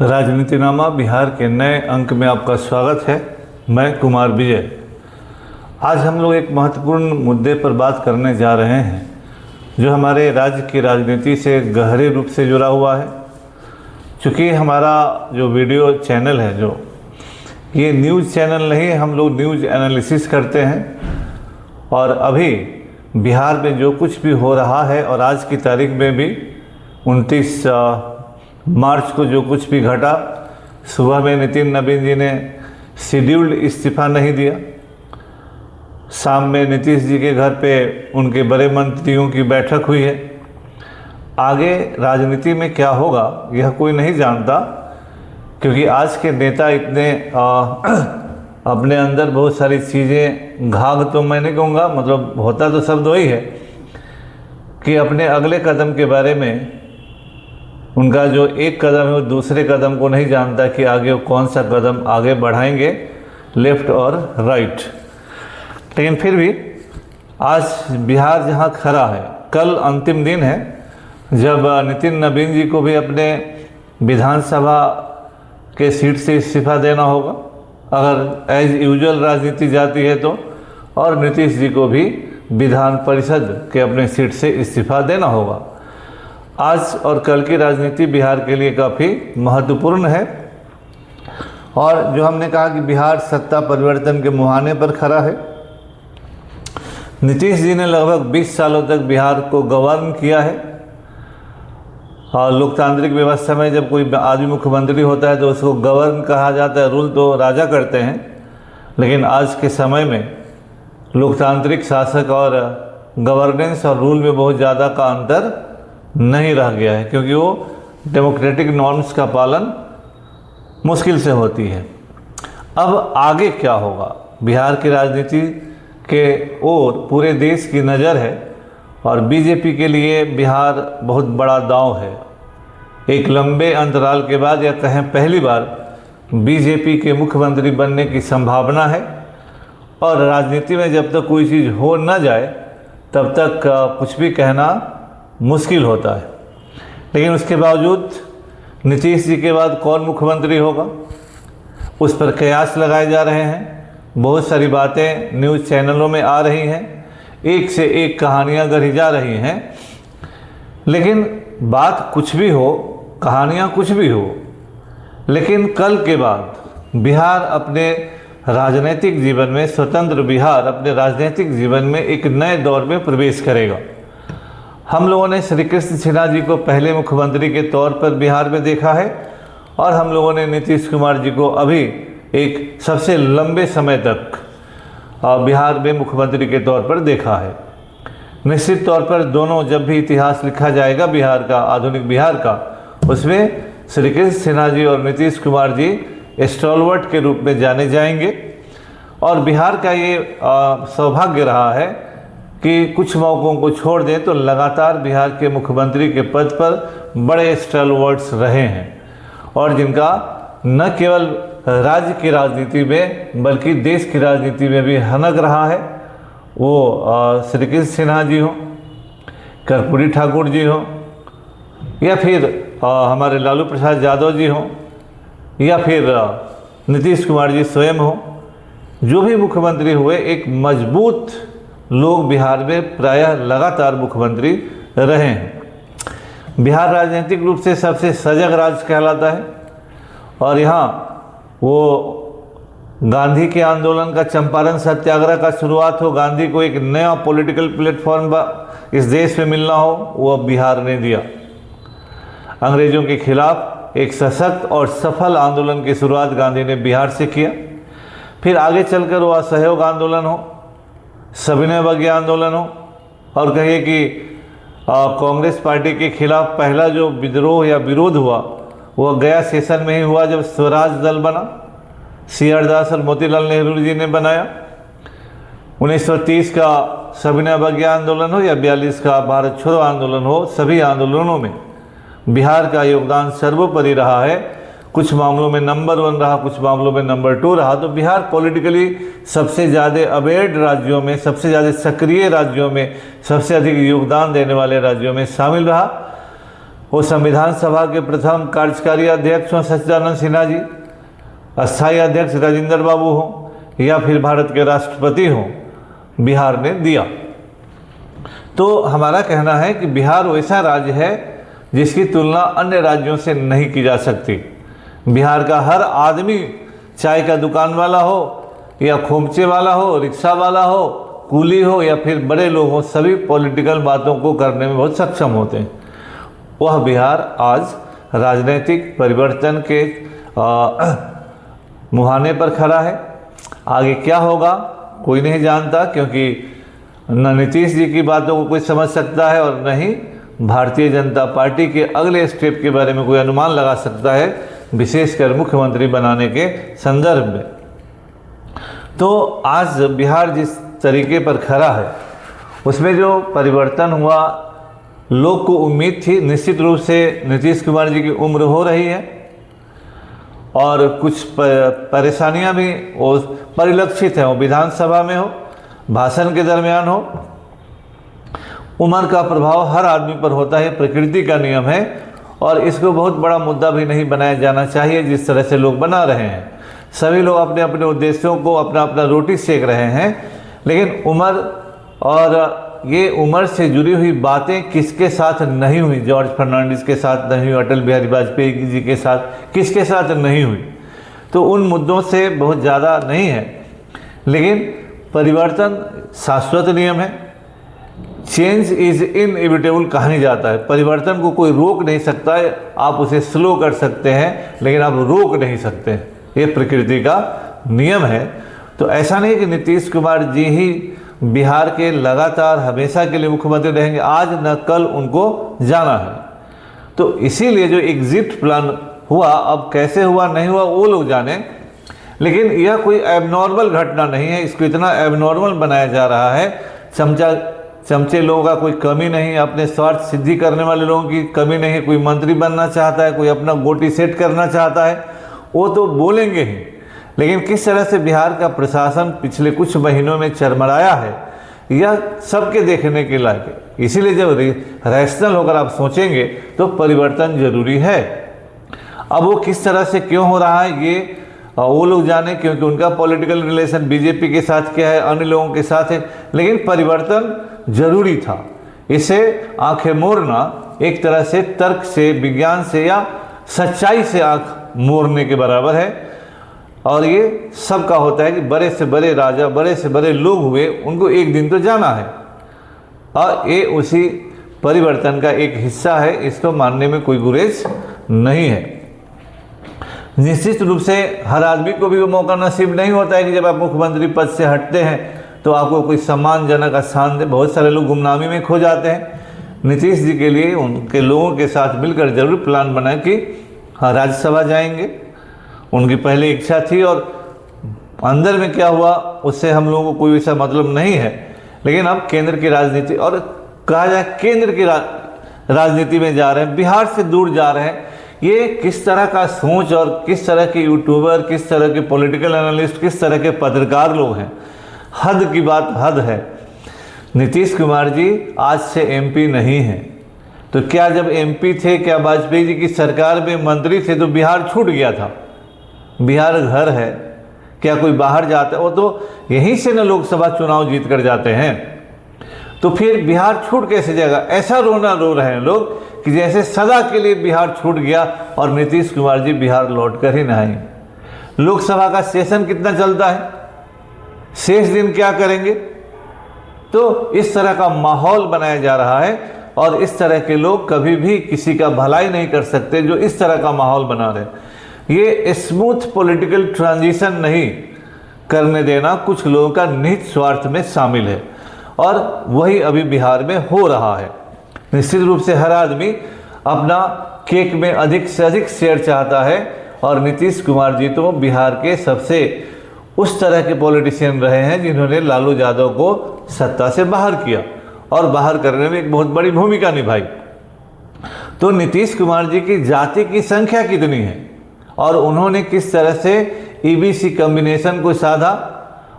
राजनीतिनामा बिहार के नए अंक में आपका स्वागत है। मैं कुमार विजय। आज हम लोग एक महत्वपूर्ण मुद्दे पर बात करने जा रहे हैं जो हमारे राज्य की राजनीति से गहरे रूप से जुड़ा हुआ है। चूँकि हमारा जो वीडियो चैनल है ये न्यूज़ चैनल नहीं है, हम लोग न्यूज़ एनालिसिस करते हैं। और अभी बिहार में जो कुछ भी हो रहा है और आज की तारीख में भी 29 मार्च को जो कुछ भी घटा, सुबह में नितिन नवीन जी ने शेड्यूल्ड इस्तीफा नहीं दिया, शाम में नीतीश जी के घर पे उनके बड़े मंत्रियों की बैठक हुई है। आगे राजनीति में क्या होगा यह कोई नहीं जानता, क्योंकि आज के नेता इतने अपने अंदर बहुत सारी चीज़ें, घाघ तो मैं नहीं कहूँगा, मतलब होता तो शब्द वही है कि अपने अगले कदम के बारे में उनका जो एक कदम है वो दूसरे कदम को नहीं जानता कि आगे वो कौन सा कदम आगे बढ़ाएंगे, लेफ़्ट और राइट। लेकिन फिर भी आज बिहार जहाँ खड़ा है, कल अंतिम दिन है जब नितिन नवीन जी को भी अपने विधानसभा के सीट से इस्तीफा देना होगा अगर एज यूजुअल राजनीति जाती है तो, और नीतीश जी को भी विधान परिषद के अपने सीट से इस्तीफा देना होगा। आज और कल की राजनीति बिहार के लिए काफ़ी महत्वपूर्ण है। और जो हमने कहा कि बिहार सत्ता परिवर्तन के मुहाने पर खड़ा है। नीतीश जी ने लगभग 20 सालों तक बिहार को गवर्न किया है। और लोकतांत्रिक व्यवस्था में जब कोई आदमी मुख्यमंत्री होता है तो उसको गवर्न कहा जाता है, रूल तो राजा करते हैं। लेकिन आज के समय में लोकतांत्रिक शासक और गवर्नेंस और रूल में बहुत ज़्यादा का अंतर नहीं रह गया है, क्योंकि वो डेमोक्रेटिक नॉर्म्स का पालन मुश्किल से होती है। अब आगे क्या होगा, बिहार की राजनीति के ओर पूरे देश की नज़र है और बीजेपी के लिए बिहार बहुत बड़ा दांव है। एक लंबे अंतराल के बाद, या कहें पहली बार, बीजेपी के मुख्यमंत्री बनने की संभावना है। और राजनीति में जब तक कोई चीज़ हो न जाए तब तक कुछ भी कहना मुश्किल होता है। लेकिन उसके बावजूद नीतीश जी के बाद कौन मुख्यमंत्री होगा, उस पर कयास लगाए जा रहे हैं। बहुत सारी बातें न्यूज़ चैनलों में आ रही हैं, एक से एक कहानियां गढ़ी जा रही हैं। लेकिन बात कुछ भी हो, कहानियां कुछ भी हो, लेकिन कल के बाद बिहार अपने राजनीतिक जीवन में, स्वतंत्र बिहार अपने राजनीतिक जीवन में एक नए दौर में प्रवेश करेगा। हम लोगों ने श्री कृष्ण सिन्हा जी को पहले मुख्यमंत्री के तौर पर बिहार में देखा है और हम लोगों ने नीतीश कुमार जी को अभी एक सबसे लंबे समय तक बिहार में मुख्यमंत्री के तौर पर देखा है। निश्चित तौर पर दोनों, जब भी इतिहास लिखा जाएगा बिहार का, आधुनिक बिहार का, उसमें श्री कृष्ण सिन्हा जी और नीतीश कुमार जी स्टॉलवर्ट के रूप में जाने जाएंगे। और बिहार का ये सौभाग्य रहा है कि कुछ मौक़ों को छोड़ दें तो लगातार बिहार के मुख्यमंत्री के पद पर बड़े स्टॉलवर्ट्स रहे हैं और जिनका न केवल राज्य की राजनीति में बल्कि देश की राजनीति में भी हनक रहा है। वो श्री कृष्ण सिन्हा जी हों, कर्पूरी ठाकुर जी हों, या फिर हमारे लालू प्रसाद यादव जी हों, या फिर नीतीश कुमार जी स्वयं हों, जो भी मुख्यमंत्री हुए, एक मजबूत लोग बिहार में प्रायः लगातार मुख्यमंत्री रहे हैं। बिहार राजनीतिक रूप से सबसे सजग राज्य कहलाता है और यहाँ वो गांधी के आंदोलन का, चंपारण सत्याग्रह का शुरुआत हो, गांधी को एक नया पॉलिटिकल प्लेटफॉर्म इस देश में मिलना हो, वो बिहार ने दिया। अंग्रेज़ों के खिलाफ एक सशक्त और सफल आंदोलन की शुरुआत गांधी ने बिहार से किया। फिर आगे चलकर वो असहयोग आंदोलन हो, सविनय अवज्ञा आंदोलन हो, और कहिए कि कांग्रेस पार्टी के खिलाफ पहला जो विद्रोह या विरोध हुआ वह गया सेशन में ही हुआ जब स्वराज दल बना, CR दास और मोतीलाल नेहरू जी ने बनाया। 1930 का सविनय अवज्ञा आंदोलन हो या 42 का भारत छोड़ो आंदोलन हो, सभी आंदोलनों में बिहार का योगदान सर्वोपरि रहा है। कुछ मामलों में नंबर 1 रहा, कुछ मामलों में नंबर 2 रहा। तो बिहार पॉलिटिकली सबसे ज़्यादा अवेयर्ड राज्यों में, सबसे ज़्यादा सक्रिय राज्यों में, सबसे अधिक योगदान देने वाले राज्यों में शामिल रहा। वो संविधान सभा के प्रथम कार्यकारी अध्यक्ष हों सच्चिदानंद सिन्हा जी, अस्थायी अध्यक्ष राजेंद्र बाबू हों या फिर भारत के राष्ट्रपति हों, बिहार ने दिया। तो हमारा कहना है कि बिहार वैसा राज्य है जिसकी तुलना अन्य राज्यों से नहीं की जा सकती। बिहार का हर आदमी, चाय का दुकान वाला हो या खोमचे वाला हो, रिक्शा वाला हो, कूली हो या फिर बड़े लोग हों, सभी पॉलिटिकल बातों को करने में बहुत सक्षम होते हैं। वह बिहार आज राजनीतिक परिवर्तन के मुहाने पर खड़ा है। आगे क्या होगा कोई नहीं जानता, क्योंकि न नीतीश जी की बातों को कोई समझ सकता है और न ही भारतीय जनता पार्टी के अगले स्टेप के बारे में कोई अनुमान लगा सकता है, विशेषकर मुख्यमंत्री बनाने के संदर्भ में। तो आज बिहार जिस तरीके पर खड़ा है उसमें जो परिवर्तन हुआ, लोग को उम्मीद थी। निश्चित रूप से नीतीश कुमार जी की उम्र हो रही है और कुछ परेशानियां भी वो परिलक्षित हैं, वो विधानसभा में हो, भाषण के दरमियान हो। उम्र का प्रभाव हर आदमी पर होता है, प्रकृति का नियम है और इसको बहुत बड़ा मुद्दा भी नहीं बनाया जाना चाहिए जिस तरह से लोग बना रहे हैं। सभी लोग अपने अपने उद्देश्यों को अपना अपना रोटी सेक रहे हैं, लेकिन उम्र और ये उम्र से जुड़ी हुई बातें किसके साथ नहीं हुई? जॉर्ज फर्नांडिस के साथ नहीं हुई, अटल बिहारी वाजपेयी जी के साथ किसके साथ नहीं हुई? तो उन मुद्दों से बहुत ज़्यादा नहीं है, लेकिन परिवर्तन शाश्वत नियम है। चेंज इज इनएविटेबल कहा नहीं जाता है। परिवर्तन को कोई रोक नहीं सकता है, आप उसे स्लो कर सकते हैं लेकिन आप रोक नहीं सकते। ये प्रकृति का नियम है। तो ऐसा नहीं कि नीतीश कुमार जी ही बिहार के लगातार हमेशा के लिए मुख्यमंत्री रहेंगे, आज न कल उनको जाना है। तो इसीलिए जो एग्जिट प्लान हुआ, अब कैसे हुआ नहीं हुआ वो लोग जाने, लेकिन यह कोई एबनॉर्मल घटना नहीं है। इसको इतना एबनॉर्मल बनाया जा रहा है, चमचे लोगों का कोई कमी नहीं है, अपने स्वार्थ सिद्धि करने वाले लोगों की कमी नहीं है। कोई मंत्री बनना चाहता है, कोई अपना गोटी सेट करना चाहता है, वो तो बोलेंगे ही, लेकिन किस तरह से बिहार का प्रशासन पिछले कुछ महीनों में चरमराया है यह सबके देखने के लायक है। इसीलिए जब रैशनल होकर आप सोचेंगे तो परिवर्तन जरूरी है। अब वो किस तरह से क्यों हो रहा है ये वो लोग जाने, क्योंकि उनका पॉलिटिकल रिलेशन बीजेपी के साथ क्या है, अन्य लोगों के साथ है, लेकिन परिवर्तन जरूरी था। इसे आंखें मोड़ना एक तरह से तर्क से, विज्ञान से या सच्चाई से आंख मोड़ने के बराबर है। और ये सबका होता है कि बड़े से बड़े राजा, बड़े से बड़े लोग हुए, उनको एक दिन तो जाना है और ये उसी परिवर्तन का एक हिस्सा है। इसको मानने में कोई गुरेज नहीं है। निश्चित रूप से हर आदमी को भी वो मौका नसीब नहीं होता है कि जब आप मुख्यमंत्री पद से हटते हैं तो आपको कोई सम्मानजनक स्थान दे। बहुत सारे लोग गुमनामी में खो जाते हैं। नीतीश जी के लिए उनके लोगों के साथ मिलकर जरूर प्लान बनाए कि हाँ राज्यसभा जाएंगे, उनकी पहले इच्छा थी और अंदर में क्या हुआ उससे हम लोगों को कोई ऐसा मतलब नहीं है। लेकिन अब केंद्र की राजनीति, और कहा जाए केंद्र की राजनीति में जा रहे हैं, बिहार से दूर जा रहे हैं। ये किस तरह का सोच और किस तरह के यूट्यूबर, किस तरह के पॉलिटिकल एनालिस्ट, किस तरह के पत्रकार लोग हैं। हद की बात हद है। नीतीश कुमार जी आज से एमपी नहीं हैं, तो क्या जब एमपी थे, क्या वाजपेयी जी की सरकार में मंत्री थे तो बिहार छूट गया था? बिहार घर है, क्या कोई बाहर जाता है? वो तो यहीं से ना लोकसभा चुनाव जीत कर जाते हैं, तो फिर बिहार छूट कैसे जाएगा? ऐसा रोना रो रहे हैं लोग कि जैसे सदा के लिए बिहार छूट गया और नीतीश कुमार जी बिहार लौट कर ही न आए। लोकसभा का सेशन कितना चलता है, शेष दिन क्या करेंगे? तो इस तरह का माहौल बनाया जा रहा है और इस तरह के लोग कभी भी किसी का भलाई नहीं कर सकते जो इस तरह का माहौल बना रहे। ये स्मूथ पॉलिटिकल ट्रांजिशन नहीं करने देना कुछ लोगों का निहित स्वार्थ में शामिल है और वही अभी बिहार में हो रहा है। निश्चित रूप से हर आदमी अपना केक में अधिक से अधिक शेयर चाहता है और नीतीश कुमार जी तो बिहार के सबसे उस तरह के पॉलिटिशियन रहे हैं जिन्होंने लालू यादव को सत्ता से बाहर किया और बाहर करने में एक बहुत बड़ी भूमिका निभाई। तो नीतीश कुमार जी की जाति की संख्या कितनी है और उन्होंने किस तरह से ईबीसी कॉम्बिनेशन को साधा,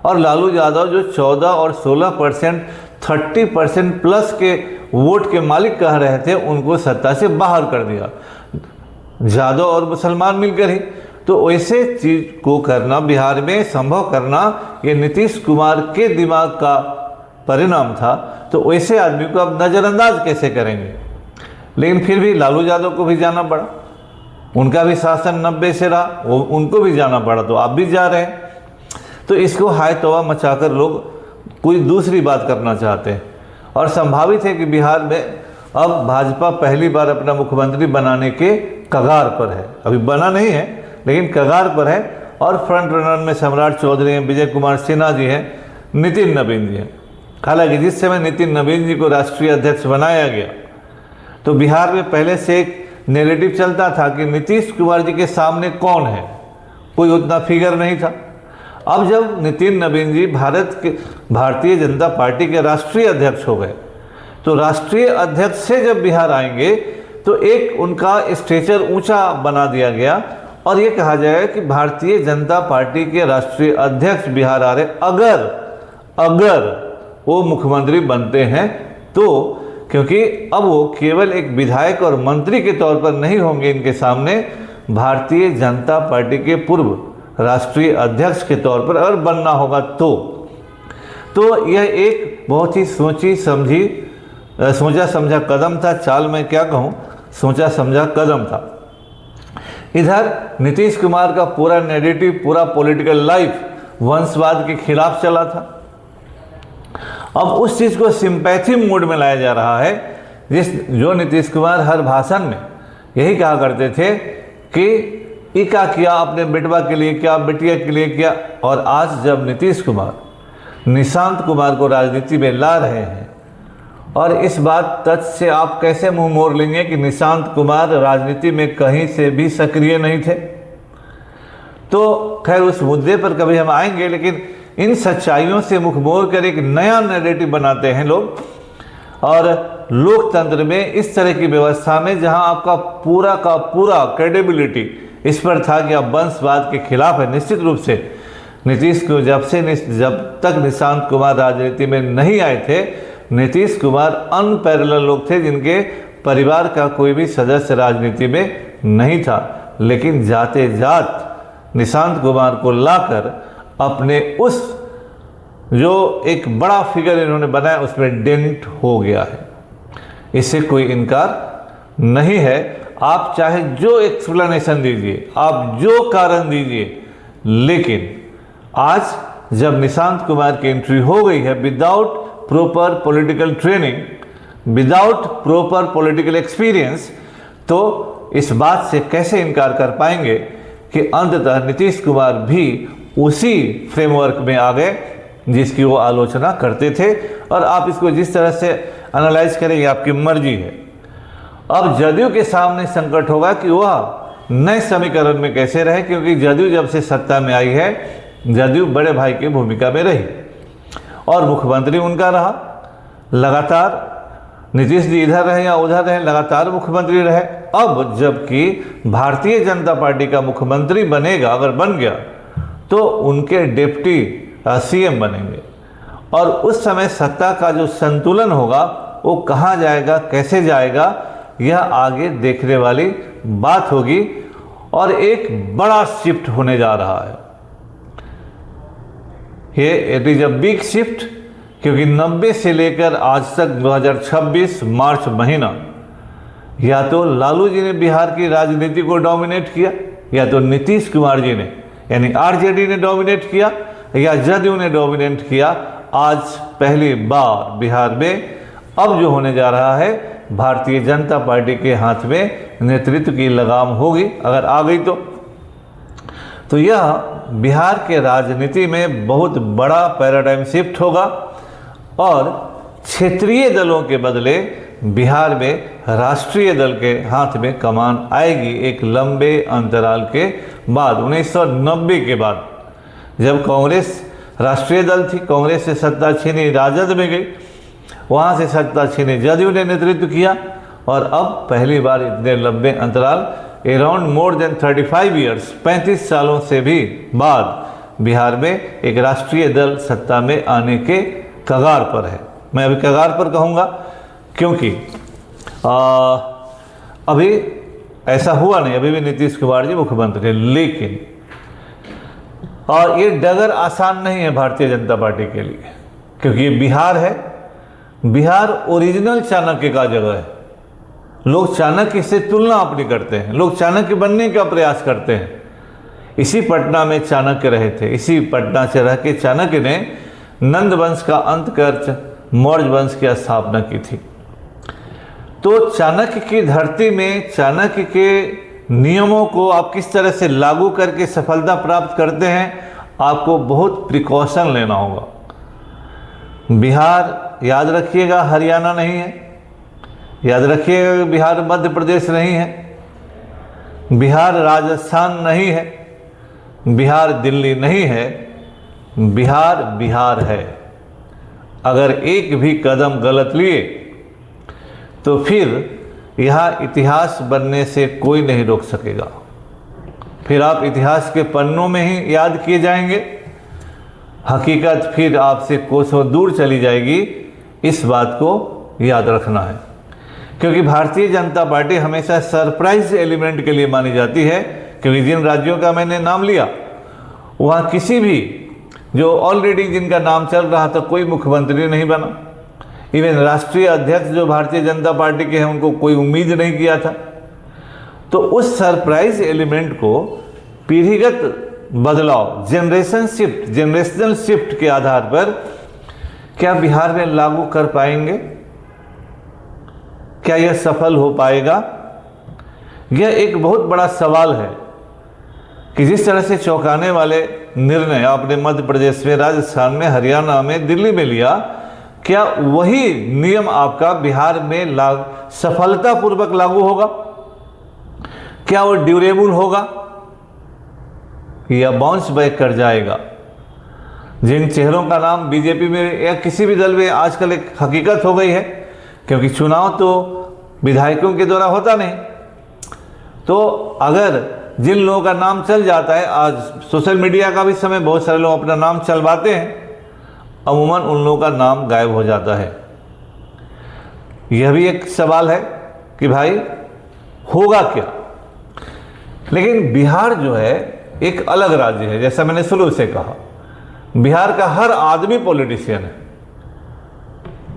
और लालू यादव जो 14 और 16% 30% प्लस के वोट के मालिक कह रहे थे उनको सत्ता से बाहर कर दिया, यादव और मुसलमान मिलकर ही। तो वैसे चीज को करना, बिहार में संभव करना, ये नीतीश कुमार के दिमाग का परिणाम था। तो वैसे आदमी को अब नज़रअंदाज कैसे करेंगे? लेकिन फिर भी लालू यादव को भी जाना पड़ा, उनका भी शासन 90 से रहा, वो उनको भी जाना पड़ा, तो आप भी जा रहे हैं। तो इसको हाय तौबा मचाकर लोग कोई दूसरी बात करना चाहते हैं। और संभावित है कि बिहार में अब भाजपा पहली बार अपना मुख्यमंत्री बनाने के कगार पर है। अभी बना नहीं है लेकिन कगार पर है। और फ्रंट रनर में सम्राट चौधरी हैं, विजय कुमार सिन्हा जी हैं, नितिन नवीन जी हैं। हालांकि जिस समय नितिन नवीन जी को राष्ट्रीय अध्यक्ष बनाया गया तो बिहार में पहले से एक नैरेटिव चलता था कि नीतीश कुमार जी के सामने कौन है, कोई उतना फिगर नहीं था। अब जब नितिन नवीन जी भारतीय जनता पार्टी के राष्ट्रीय अध्यक्ष हो गए तो राष्ट्रीय अध्यक्ष से जब बिहार आएंगे तो एक उनका स्टेचर ऊंचा बना दिया गया और ये कहा जाएगा कि भारतीय जनता पार्टी के राष्ट्रीय अध्यक्ष बिहार आ रहे, अगर वो मुख्यमंत्री बनते हैं तो, क्योंकि अब वो केवल एक विधायक और मंत्री के तौर पर नहीं होंगे, इनके सामने भारतीय जनता पार्टी के पूर्व राष्ट्रीय अध्यक्ष के तौर पर अगर बनना होगा तो यह एक बहुत ही सोचा समझा कदम था। चाल मैं क्या कहूँ, सोचा समझा कदम था। इधर नीतीश कुमार का पूरा नैरेटिव, पूरा पॉलिटिकल लाइफ वंशवाद के खिलाफ चला था। अब उस चीज़ को सिंपैथी मोड में लाया जा रहा है, जो नीतीश कुमार हर भाषण में यही कहा करते थे कि इका किया अपने बेटवा के लिए, क्या बेटिया के लिए किया। और आज जब नीतीश कुमार निशांत कुमार को राजनीति में ला रहे हैं और इस बात तथ्य से आप कैसे मुंह मोड़ लेंगे कि निशांत कुमार राजनीति में कहीं से भी सक्रिय नहीं थे। तो खैर उस मुद्दे पर कभी हम आएंगे, लेकिन इन सच्चाइयों से मुख मोड़ कर एक नया नैरेटिव बनाते हैं लोग। और लोकतंत्र में इस तरह की व्यवस्था में जहां आपका पूरा का पूरा क्रेडिबिलिटी इस पर था कि आप वंशवाद के खिलाफ है, निश्चित रूप से नीतीश को जब तक निशांत कुमार राजनीति में नहीं आए थे, नीतीश कुमार अनपैरेलल लोग थे जिनके परिवार का कोई भी सदस्य राजनीति में नहीं था। लेकिन जाते जात निशांत कुमार को लाकर अपने उस जो एक बड़ा फिगर इन्होंने बनाया उसमें डेंट हो गया है, इससे कोई इनकार नहीं है। आप चाहे जो एक्सप्लेनेशन दीजिए, आप जो कारण दीजिए, लेकिन आज जब निशांत कुमार की एंट्री हो गई है without proper political training, without proper political experience, तो इस बात से कैसे इनकार कर पाएंगे कि अंततः नीतीश कुमार भी उसी फ्रेमवर्क में आ गए जिसकी वो आलोचना करते थे। और आप इसको जिस तरह से एनालाइज करेंगे आपकी मर्जी है। अब जदयू के सामने संकट होगा कि वह नए समीकरण में कैसे रहे, क्योंकि जदयू जब से सत्ता में आई है, जदयू बड़े भाई की भूमिका में रही और मुख्यमंत्री उनका रहा लगातार। नीतीश जी इधर रहे या उधर रहे, लगातार मुख्यमंत्री रहे। अब जबकि भारतीय जनता पार्टी का मुख्यमंत्री बनेगा, अगर बन गया तो उनके डिप्टी सीएम बनेंगे और उस समय सत्ता का जो संतुलन होगा वो कहाँ जाएगा, कैसे जाएगा, यह आगे देखने वाली बात होगी। और एक बड़ा शिफ्ट होने जा रहा है, ये it is a big shift, क्योंकि 90 से लेकर आज तक 2026 मार्च महीना या तो लालू जी ने बिहार की राजनीति को डोमिनेट किया, या तो नीतीश कुमार जी ने यानी आरजेडी ने डोमिनेट किया, या जदयू ने डोमिनेट किया। आज पहली बार बिहार में अब जो होने जा रहा है, भारतीय जनता पार्टी के हाथ में नेतृत्व की लगाम होगी, अगर आ गई तो यह बिहार के राजनीति में बहुत बड़ा पैराडाइम शिफ्ट होगा। और क्षेत्रीय दलों के बदले बिहार में राष्ट्रीय दल के हाथ में कमान आएगी एक लंबे अंतराल के बाद। 1990 के बाद जब कांग्रेस राष्ट्रीय दल थी, कांग्रेस से सत्ता छीनी राजद में गई, वहाँ से सत्ता छीनी जदयू ने नेतृत्व किया, और अब पहली बार इतने लंबे अंतराल अराउंड मोर देन 35 ईयर्स 35 सालों से भी बाद बिहार में एक राष्ट्रीय दल सत्ता में आने के कगार पर है। मैं अभी कगार पर कहूँगा क्योंकि अभी ऐसा हुआ नहीं, अभी भी नीतीश कुमार जी मुख्यमंत्री हैं, लेकिन ये डगर आसान नहीं है भारतीय जनता पार्टी के लिए, क्योंकि ये बिहार है। बिहार ओरिजिनल चाणक्य का जगह है। लोग चाणक्य से तुलना अपनी करते हैं, लोग चाणक्य बनने का प्रयास करते हैं। इसी पटना में चाणक्य रहे थे, इसी पटना से रह के चाणक्य ने नंद वंश का अंत कर मौर्य वंश की स्थापना की थी। तो चाणक्य की धरती में चाणक्य के नियमों को आप किस तरह से लागू करके सफलता प्राप्त करते हैं, आपको बहुत प्रिकॉशन लेना होगा। बिहार याद रखिएगा हरियाणा नहीं है, याद रखिएगा बिहार मध्य प्रदेश नहीं है, बिहार राजस्थान नहीं है, बिहार दिल्ली नहीं है, बिहार बिहार है। अगर एक भी कदम गलत लिए तो फिर यहाँ इतिहास बनने से कोई नहीं रोक सकेगा। फिर आप इतिहास के पन्नों में ही याद किए जाएंगे, हकीकत फिर आपसे कोसों दूर चली जाएगी। इस बात को याद रखना है, क्योंकि भारतीय जनता पार्टी हमेशा सरप्राइज एलिमेंट के लिए मानी जाती है। क्योंकि जिन राज्यों का मैंने नाम लिया, वहाँ किसी भी जो ऑलरेडी जिनका नाम चल रहा था कोई मुख्यमंत्री नहीं बना। इवन राष्ट्रीय अध्यक्ष जो भारतीय जनता पार्टी के हैं उनको कोई उम्मीद नहीं किया था। तो उस सरप्राइज एलिमेंट को पीढ़ीगत बदलाव, जनरेशनल शिफ्ट के आधार पर क्या बिहार में लागू कर पाएंगे? क्या यह सफल हो पाएगा? यह एक बहुत बड़ा सवाल है कि जिस तरह से चौंकाने वाले निर्णय आपने मध्य प्रदेश में, राजस्थान में, हरियाणा में, दिल्ली में लिया, क्या वही नियम आपका बिहार में सफलतापूर्वक लागू होगा? क्या वो ड्यूरेबल होगा या बाउंस बैक कर जाएगा? जिन चेहरों का नाम बीजेपी में या किसी भी दल में आजकल एक हकीकत हो गई है, क्योंकि चुनाव तो विधायकों के द्वारा होता नहीं, तो अगर जिन लोगों का नाम चल जाता है, आज सोशल मीडिया का भी समय, बहुत सारे लोग अपना नाम चलवाते हैं, अमूमन उन लोगों का नाम गायब हो जाता है। यह भी एक सवाल है कि भाई होगा क्या? लेकिन बिहार जो है एक अलग राज्य है। जैसा मैंने शुरू से कहा, बिहार का हर आदमी पॉलिटिशियन है,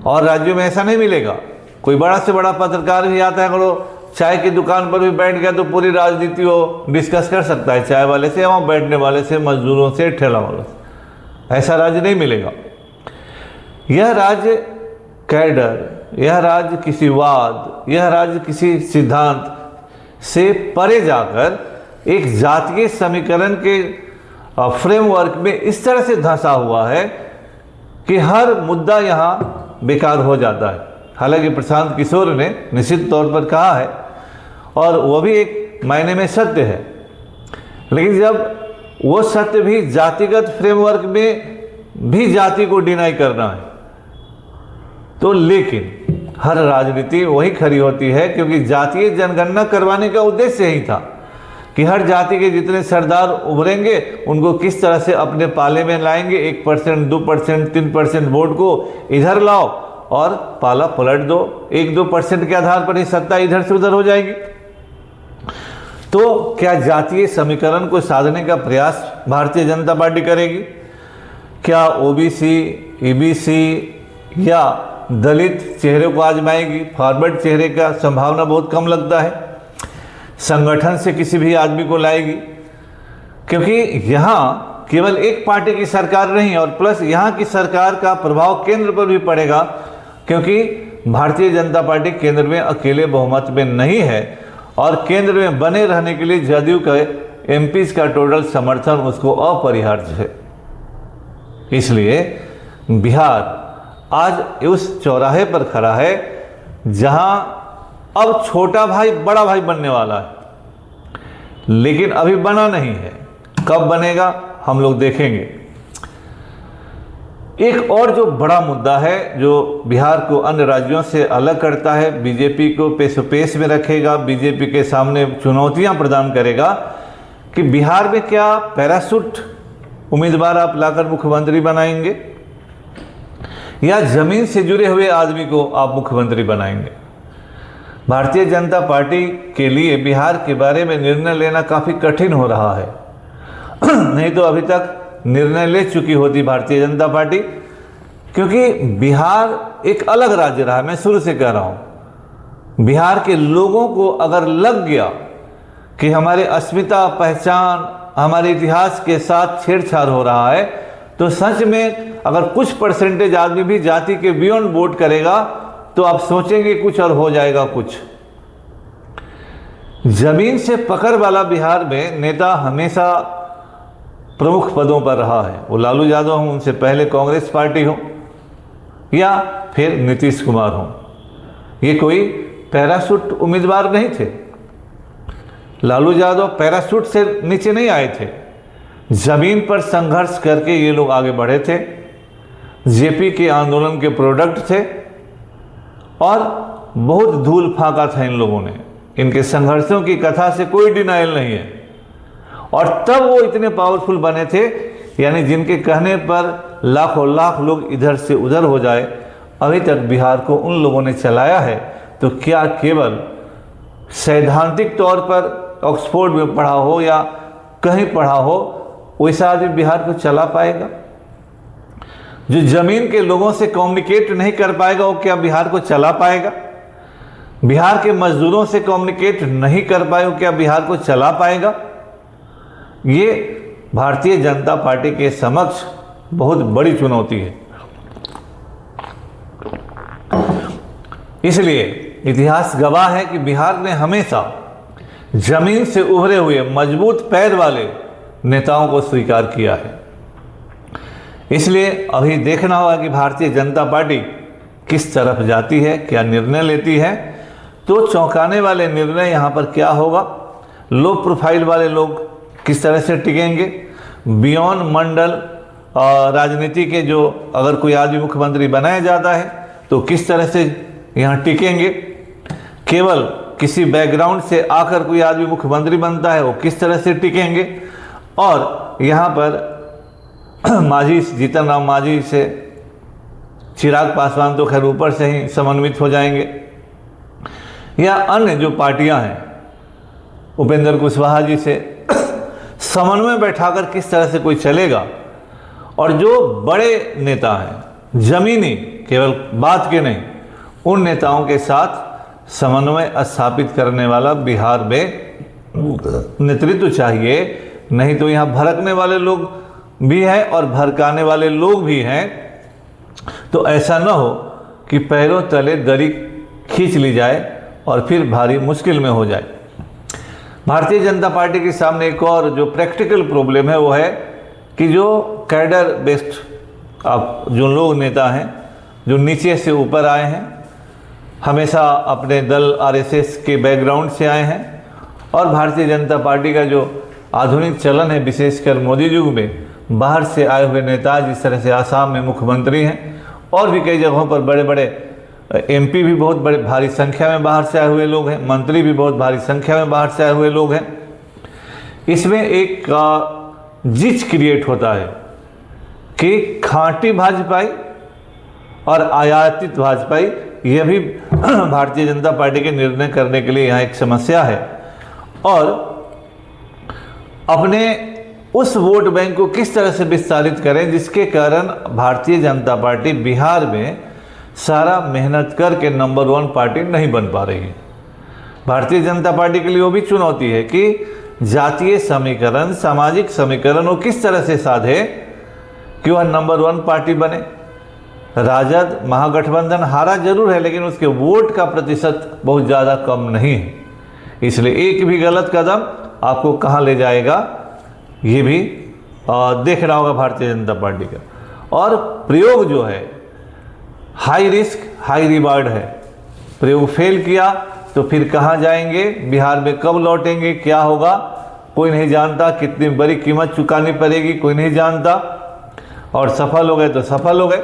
और राज्यों में ऐसा नहीं मिलेगा। कोई बड़ा से बड़ा पत्रकार भी आता है, अगर वो चाय की दुकान पर भी बैठ गया तो पूरी राजनीति वो डिस्कस कर सकता है, चाय वाले से, वहाँ बैठने वाले से, मजदूरों से, ठेला वालों से। ऐसा राज्य नहीं मिलेगा। यह राज्य कैडर, यह राज्य किसी वाद, यह राज्य किसी सिद्धांत से परे जाकर एक जातीय समीकरण के फ्रेमवर्क में इस तरह से धंसा हुआ है कि हर मुद्दा यहाँ बेकार हो जाता है। हालांकि प्रशांत किशोर ने निश्चित तौर पर कहा है, और वह भी एक मायने में सत्य है, लेकिन जब वो सत्य भी जातिगत फ्रेमवर्क में भी जाति को डिनाई करना है, तो लेकिन हर राजनीति वही खरी होती है, क्योंकि जातीय जनगणना करवाने का उद्देश्य यही था कि हर जाति के जितने सरदार उभरेंगे उनको किस तरह से अपने पाले में लाएंगे। 1%, 2%, 3% वोट को इधर लाओ और पाला पलट दो। 1-2% के आधार पर ही सत्ता इधर से उधर हो जाएगी। तो क्या जातीय समीकरण को साधने का प्रयास भारतीय जनता पार्टी करेगी? क्या ओबीसी, ईबीसी या दलित चेहरे को आजमाएगी? फॉरवर्ड चेहरे का संभावना बहुत कम लगता है। संगठन से किसी भी आदमी को लाएगी? क्योंकि यहाँ केवल एक पार्टी की सरकार नहीं, और प्लस यहाँ की सरकार का प्रभाव केंद्र पर भी पड़ेगा, क्योंकि भारतीय जनता पार्टी केंद्र में अकेले बहुमत में नहीं है, और केंद्र में बने रहने के लिए जदयू के एमपीज का टोटल समर्थन उसको अपरिहार्य है। इसलिए बिहार आज उस चौराहे पर खड़ा है जहां अब छोटा भाई बड़ा भाई बनने वाला है, लेकिन अभी बना नहीं है। कब बनेगा हम लोग देखेंगे। एक और जो बड़ा मुद्दा है जो बिहार को अन्य राज्यों से अलग करता है, बीजेपी को पेश में रखेगा, बीजेपी के सामने चुनौतियां प्रदान करेगा, कि बिहार में क्या पैराशूट उम्मीदवार आप लाकर मुख्यमंत्री बनाएंगे, या जमीन से जुड़े हुए आदमी को आप मुख्यमंत्री बनाएंगे? भारतीय जनता पार्टी के लिए बिहार के बारे में निर्णय लेना काफ़ी कठिन हो रहा है। नहीं तो अभी तक निर्णय ले चुकी होती भारतीय जनता पार्टी, क्योंकि बिहार एक अलग राज्य रहा। मैं शुरू से कह रहा हूँ, बिहार के लोगों को अगर लग गया कि हमारे अस्मिता, पहचान, हमारे इतिहास के साथ छेड़छाड़ हो रहा है, तो सच में अगर कुछ परसेंटेज आदमी भी जाति के बियॉन्ड वोट करेगा तो आप सोचेंगे कुछ और हो जाएगा कुछ। जमीन से पकड़ वाला बिहार में नेता हमेशा प्रमुख पदों पर रहा है। वो लालू यादव हो, उनसे पहले कांग्रेस पार्टी हो, या फिर नीतीश कुमार हो। ये कोई पैराशूट उम्मीदवार नहीं थे। लालू यादव पैराशूट से नीचे नहीं आए थे, जमीन पर संघर्ष करके ये लोग आगे बढ़े थे। जेपी के आंदोलन के प्रोडक्ट थे और बहुत धूल फाका था इन लोगों ने। इनके संघर्षों की कथा से कोई डिनाइल नहीं है। और तब वो इतने पावरफुल बने थे, यानी जिनके कहने पर लाखों लाख लोग इधर से उधर हो जाए। अभी तक बिहार को उन लोगों ने चलाया है, तो क्या केवल सैद्धांतिक तौर पर ऑक्सफोर्ड में पढ़ा हो या कहीं पढ़ा हो वैसा आदमी बिहार को चला पाएगा? जो जमीन के लोगों से कम्युनिकेट नहीं कर पाएगा वो क्या बिहार को चला पाएगा? बिहार के मजदूरों से कम्युनिकेट नहीं कर पाए वो क्या बिहार को चला पाएगा? ये भारतीय जनता पार्टी के समक्ष बहुत बड़ी चुनौती है। इसलिए इतिहास गवाह है कि बिहार ने हमेशा जमीन से उभरे हुए मजबूत पैर वाले नेताओं को स्वीकार किया है। इसलिए अभी देखना होगा कि भारतीय जनता पार्टी किस तरफ जाती है, क्या निर्णय लेती है। तो चौंकाने वाले निर्णय यहाँ पर क्या होगा? लो प्रोफाइल वाले लोग किस तरह से टिकेंगे? बियॉन्ड मंडल राजनीति के जो अगर कोई आदमी मुख्यमंत्री बनाया जाता है तो किस तरह से यहाँ टिकेंगे? केवल किसी बैकग्राउंड से आकर कोई आदमी मुख्यमंत्री बनता है, वो किस तरह से टिकेंगे? और यहाँ पर मांझी, जीतन राम मांझी से चिराग पासवान तो खैर ऊपर से ही समन्वित हो जाएंगे, या अन्य जो पार्टियां हैं उपेंद्र कुशवाहा जी से समन्वय बैठाकर किस तरह से कोई चलेगा? और जो बड़े नेता हैं, जमीनी, केवल बात के नहीं, उन नेताओं के साथ समन्वय स्थापित करने वाला बिहार में नेतृत्व चाहिए। नहीं तो यहाँ भड़कने वाले लोग भी हैं और भड़काने वाले लोग भी हैं। तो ऐसा न हो कि पैरों तले दरी खींच ली जाए और फिर भारी मुश्किल में हो जाए। भारतीय जनता पार्टी के सामने एक और जो प्रैक्टिकल प्रॉब्लम है वो है कि जो कैडर बेस्ड आप जो लोग नेता हैं, जो नीचे से ऊपर आए हैं, हमेशा अपने दल आरएसएस के बैकग्राउंड से आए हैं, और भारतीय जनता पार्टी का जो आधुनिक चलन है विशेषकर मोदी युग में, बाहर से आए हुए नेता, जिस तरह से आसाम में मुख्यमंत्री हैं और भी कई जगहों पर बड़े बड़े एमपी भी बहुत बड़े भारी संख्या में बाहर से आए हुए लोग हैं, मंत्री भी बहुत भारी संख्या में बाहर से आए हुए लोग हैं। इसमें एक जिच क्रिएट होता है कि खांटी भाजपाई और आयातित भाजपाई, यह भी भारतीय जनता पार्टी के निर्णय करने के लिए यहाँ एक समस्या है। और अपने उस वोट बैंक को किस तरह से विस्तारित करें जिसके कारण भारतीय जनता पार्टी बिहार में सारा मेहनत करके नंबर 1 पार्टी नहीं बन पा रही है। भारतीय जनता पार्टी के लिए वो भी चुनौती है कि जातीय समीकरण, सामाजिक समीकरण वो किस तरह से साधे कि वह नंबर 1 पार्टी बने। राजद महागठबंधन हारा जरूर है, लेकिन उसके वोट का प्रतिशत बहुत ज़्यादा कम नहीं है। इसलिए एक भी गलत कदम आपको कहाँ ले जाएगा ये भी देखना होगा भारतीय जनता पार्टी का। और प्रयोग जो है हाई रिस्क हाई रिवार्ड है। प्रयोग फेल किया तो फिर कहाँ जाएंगे, बिहार में कब लौटेंगे, क्या होगा, कोई नहीं जानता। कितनी बड़ी कीमत चुकानी पड़ेगी कोई नहीं जानता। और सफल हो गए तो सफल हो गए।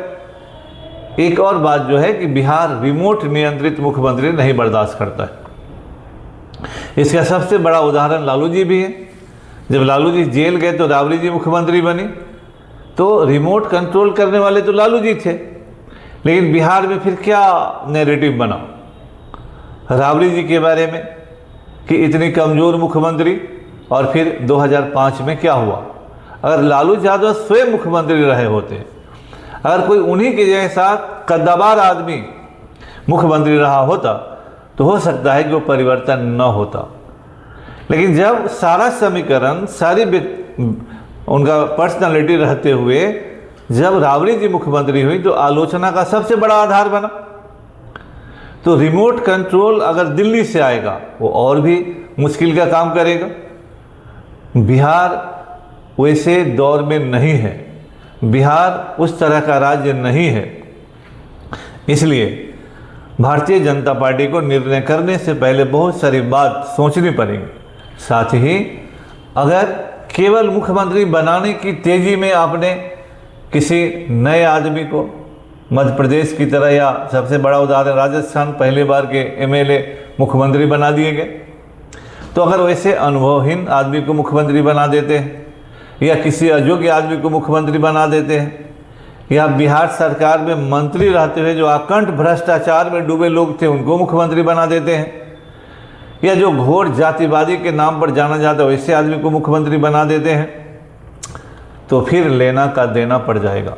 एक और बात जो है कि बिहार रिमोट नियंत्रित मुख्यमंत्री नहीं बर्दाश्त करता है। इसका सबसे बड़ा उदाहरण लालू जी भी है। जब लालू जी जेल गए तो राबड़ी जी मुख्यमंत्री बनी, तो रिमोट कंट्रोल करने वाले तो लालू जी थे। लेकिन बिहार में फिर क्या नैरेटिव बना राबड़ी जी के बारे में कि इतनी कमज़ोर मुख्यमंत्री, और फिर 2005 में क्या हुआ? अगर लालू यादव स्वयं मुख्यमंत्री रहे होते, अगर कोई उन्हीं के जैसा कद्दावर आदमी मुख्यमंत्री रहा होता तो हो सकता है कि वो परिवर्तन न होता। लेकिन जब सारा समीकरण, सारी उनका पर्सनालिटी रहते हुए जब राबड़ी जी मुख्यमंत्री हुई तो आलोचना का सबसे बड़ा आधार बना। तो रिमोट कंट्रोल अगर दिल्ली से आएगा वो और भी मुश्किल का काम करेगा। बिहार वैसे दौर में नहीं है, बिहार उस तरह का राज्य नहीं है। इसलिए भारतीय जनता पार्टी को निर्णय करने से पहले बहुत सारी बात सोचनी पड़ेगी। साथ ही अगर केवल मुख्यमंत्री बनाने की तेज़ी में आपने किसी नए आदमी को मध्य प्रदेश की तरह, या सबसे बड़ा उदाहरण राजस्थान, पहली बार के एमएलए मुख्यमंत्री बना दिए गए, तो अगर वैसे अनुभवहीन आदमी को मुख्यमंत्री बना देते हैं, या किसी अयोग्य आदमी को मुख्यमंत्री बना देते हैं, या बिहार सरकार में मंत्री रहते हुए जो अकंठ भ्रष्टाचार में डूबे लोग थे उनको मुख्यमंत्री बना देते हैं, या जो घोर जातिवादी के नाम पर जाना जाता है वैसे आदमी को मुख्यमंत्री बना देते हैं, तो फिर लेना का देना पड़ जाएगा।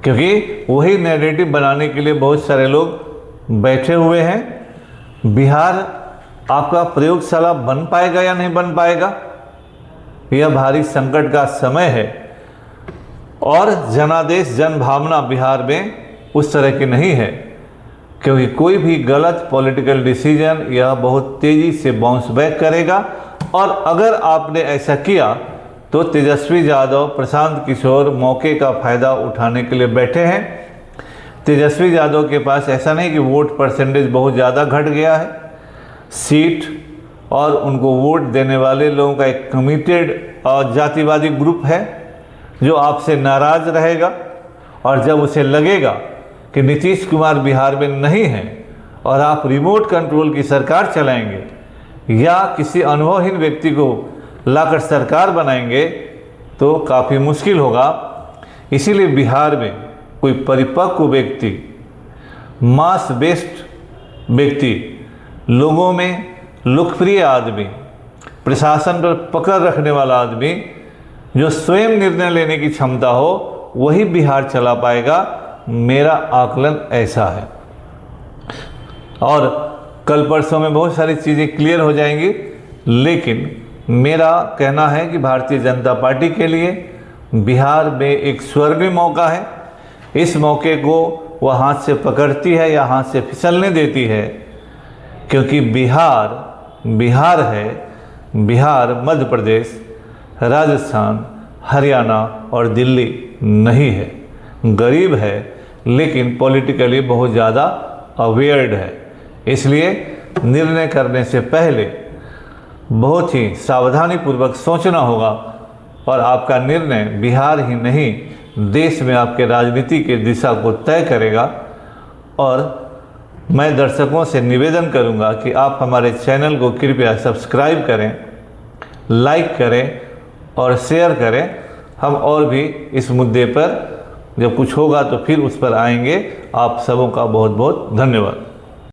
क्योंकि वही नैरेटिव बनाने के लिए बहुत सारे लोग बैठे हुए हैं। बिहार आपका प्रयोगशाला बन पाएगा या नहीं बन पाएगा, यह भारी संकट का समय है। और जनादेश, जन भावना बिहार में उस तरह की नहीं है, क्योंकि कोई भी गलत पॉलिटिकल डिसीजन यह बहुत तेज़ी से बाउंस बैक करेगा। और अगर आपने ऐसा किया तो तेजस्वी यादव, प्रशांत किशोर मौके का फ़ायदा उठाने के लिए बैठे हैं। तेजस्वी यादव के पास ऐसा नहीं कि वोट परसेंटेज बहुत ज़्यादा घट गया है, सीट और उनको वोट देने वाले लोगों का एक कमिटेड और जातिवादी ग्रुप है जो आपसे नाराज़ रहेगा। और जब उसे लगेगा कि नीतीश कुमार बिहार में नहीं है और आप रिमोट कंट्रोल की सरकार चलाएंगे या किसी अनुभवहीन व्यक्ति को लाकर सरकार बनाएंगे, तो काफ़ी मुश्किल होगा। इसीलिए बिहार में कोई परिपक्व व्यक्ति, मास बेस्ड व्यक्ति, लोगों में लोकप्रिय आदमी, प्रशासन पर पकड़ रखने वाला आदमी, जो स्वयं निर्णय लेने की क्षमता हो, वही बिहार चला पाएगा। मेरा आकलन ऐसा है। और कल परसों में बहुत सारी चीज़ें क्लियर हो जाएंगी, लेकिन मेरा कहना है कि भारतीय जनता पार्टी के लिए बिहार में एक स्वर्णिम मौका है। इस मौके को वह हाथ से पकड़ती है या हाथ से फिसलने देती है, क्योंकि बिहार है। बिहार मध्य प्रदेश, राजस्थान, हरियाणा और दिल्ली नहीं है। गरीब है लेकिन पॉलिटिकली बहुत ज़्यादा अवेयर्ड है। इसलिए निर्णय करने से पहले बहुत ही सावधानी पूर्वक सोचना होगा, और आपका निर्णय बिहार ही नहीं देश में आपके राजनीति के दिशा को तय करेगा। और मैं दर्शकों से निवेदन करूंगा कि आप हमारे चैनल को कृपया सब्सक्राइब करें, लाइक करें और शेयर करें। हम और भी इस मुद्दे पर जब कुछ होगा तो फिर उस पर आएंगे। आप सबों का बहुत बहुत धन्यवाद।